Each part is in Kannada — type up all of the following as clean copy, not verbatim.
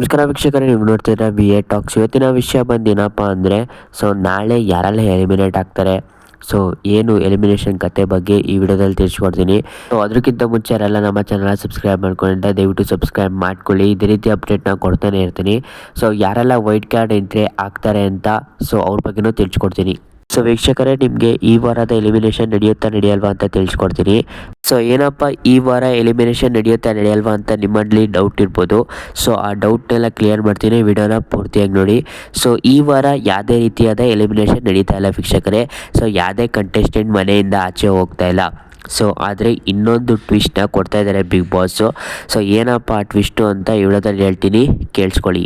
ನಮಸ್ಕಾರ ವೀಕ್ಷಕರೇ, ನೀವು ನೋಡ್ತಿದ್ರೆ ಬಿ ಎ ಟಾಕ್ಸ್. ಇವತ್ತಿನ ವಿಷಯ ಬಂದೇನಪ್ಪ ಅಂದರೆ, ನಾಳೆ ಯಾರೆಲ್ಲ ಎಲಿಮಿನೇಟ್ ಆಗ್ತಾರೆ, ಏನು ಎಲಿಮಿನೇಷನ್ ಕತೆ ಬಗ್ಗೆ ಈ ವಿಡಿಯೋದಲ್ಲಿ ತಿಳಿಸ್ಕೊಡ್ತೀನಿ. ಅದಕ್ಕಿಂತ ಮುಂಚೆ ಯಾರೆಲ್ಲ ನಮ್ಮ ಚಾನಲ್ ಸಬ್ಸ್ಕ್ರೈಬ್ ಮಾಡ್ಕೊಂಡಿದ್ದೆ ದಯವಿಟ್ಟು ಸಬ್ಸ್ಕ್ರೈಬ್ ಮಾಡ್ಕೊಳ್ಳಿ. ಇದೇ ರೀತಿ ಅಪ್ಡೇಟ್ನ ಕೊಡ್ತಾನೆ ಇರ್ತೀನಿ. ಯಾರೆಲ್ಲ ವೈಟ್ ಕಾರ್ಡ್ ಎಂಟ್ರಿ ಆಗ್ತಾರೆ ಅಂತ ಅವ್ರ ಬಗ್ಗೆನೂ ತಿಳಿಸ್ಕೊಡ್ತೀನಿ. ವೀಕ್ಷಕರೇ, ನಿಮಗೆ ಈ ವಾರದ ಎಲಿಮಿನೇಷನ್ ನಡೆಯುತ್ತಾ ನಡೆಯಲ್ವಾ ಅಂತ ತಿಳಿಸ್ಕೊಡ್ತೀನಿ. ಏನಪ್ಪ ಈ ವಾರ ಎಲಿಮಿನೇಷನ್ ನಡೆಯುತ್ತಾ ನಡೆಯಲ್ವಾ ಅಂತ ನಿಮ್ಮಲ್ಲಿ ಡೌಟ್ ಇರ್ಬೋದು. ಆ ಡೌಟ್ನೆಲ್ಲ ಕ್ಲಿಯರ್ ಮಾಡ್ತೀನಿ, ವಿಡಿಯೋನ ಪೂರ್ತಿಯಾಗಿ ನೋಡಿ. ಈ ವಾರ ಯಾವುದೇ ರೀತಿಯಾದ ಎಲಿಮಿನೇಷನ್ ನಡೀತಾ ಇಲ್ಲ ವೀಕ್ಷಕರೇ. ಯಾವುದೇ ಕಂಟೆಸ್ಟೆಂಟ್ ಮನೆಯಿಂದ ಆಚೆ ಹೋಗ್ತಾ ಇಲ್ಲ. ಆದರೆ ಇನ್ನೊಂದು ಟ್ವಿಸ್ಟ್ನ ಕೊಡ್ತಾ ಇದ್ದಾರೆ ಬಿಗ್ ಬಾಸು. ಏನಪ್ಪ ಆ ಟ್ವಿಸ್ಟು ಅಂತ ಈ ವಿಡಿಯೋದಲ್ಲಿ ಹೇಳ್ತೀನಿ, ಕೇಳಿಸ್ಕೊಳ್ಳಿ.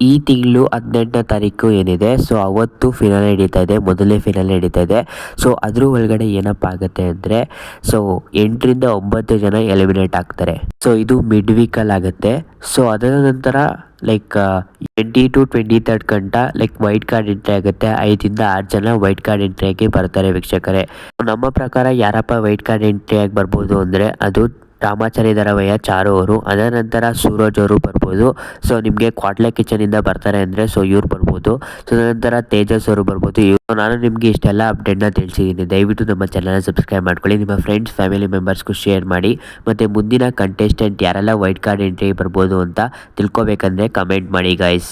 ಈ ತಿಂಗಳು 18ನೇ ತಾರೀಕು ಏನಿದೆ, ಅವತ್ತು ಫಿನಾಲೆ ನಡೀತಾ ಇದೆ, ಮೊದಲನೇ ಫಿನಾಲೆ ನಡೀತಾ ಇದೆ. ಅದ್ರ ಒಳಗಡೆ ಏನಪ್ಪ ಆಗುತ್ತೆ ಅಂದರೆ, 8ರಿಂದ 9 ಜನ ಎಲಿಮಿನೇಟ್ ಆಗ್ತಾರೆ. ಇದು ಮಿಡ್ ವೀಕಲ್ಲಿ ಆಗುತ್ತೆ. ಅದರ ನಂತರ ಲೈಕ್ 20 to 23rd ಗಂಟ ವೈಟ್ ಕಾರ್ಡ್ ಎಂಟ್ರಿ ಆಗುತ್ತೆ. 5ರಿಂದ 6 ಜನ ವೈಟ್ ಕಾರ್ಡ್ ಎಂಟ್ರಿ ಆಗಿ ಬರ್ತಾರೆ ವೀಕ್ಷಕರೇ. ನಮ್ಮ ಪ್ರಕಾರ ಯಾರಪ್ಪ ವೈಟ್ ಕಾರ್ಡ್ ಎಂಟ್ರಿ ಆಗಿ ಬರ್ಬೋದು ಅಂದರೆ, ಅದು ರಾಮಾಚಾರಿ ಧಾರಾವಾಹಿಯ ಚಾರು ಅವರು, ಅದರ ನಂತರ ಸೂರಜ್ ಅವರು ಬರ್ಬೋದು. ನಿಮಗೆ ಕ್ವಾಟ್ಲೆ ಕಿಚನಿಂದ ಬರ್ತಾರೆ ಅಂದರೆ ಇವ್ರು ಬರ್ಬೋದು. ನಂತರ ತೇಜಸ್ ಅವರು ಬರ್ಬೋದು. ನಾನು ನಿಮಗೆ ಇಷ್ಟೆಲ್ಲ ಅಪ್ಡೇಟ್ನ ತಿಳಿಸಿದ್ದೀನಿ. ದಯವಿಟ್ಟು ನಮ್ಮ ಚಾನಲ್ನ ಸಬ್ಸ್ಕ್ರೈಬ್ ಮಾಡ್ಕೊಳ್ಳಿ, ನಿಮ್ಮ ಫ್ರೆಂಡ್ಸ್ ಫ್ಯಾಮಿಲಿ ಮೆಂಬರ್ಸ್ಗೂ ಶೇರ್ ಮಾಡಿ. ಮತ್ತು ಮುಂದಿನ ಕಂಟೆಸ್ಟೆಂಟ್ ಯಾರೆಲ್ಲ ವೈಟ್ ಕಾರ್ಡ್ ಎಂಟ್ರಿ ಬರ್ಬೋದು ಅಂತ ತಿಳ್ಕೊಬೇಕಂದ್ರೆ ಕಮೆಂಟ್ ಮಾಡಿ ಗೈಸ್.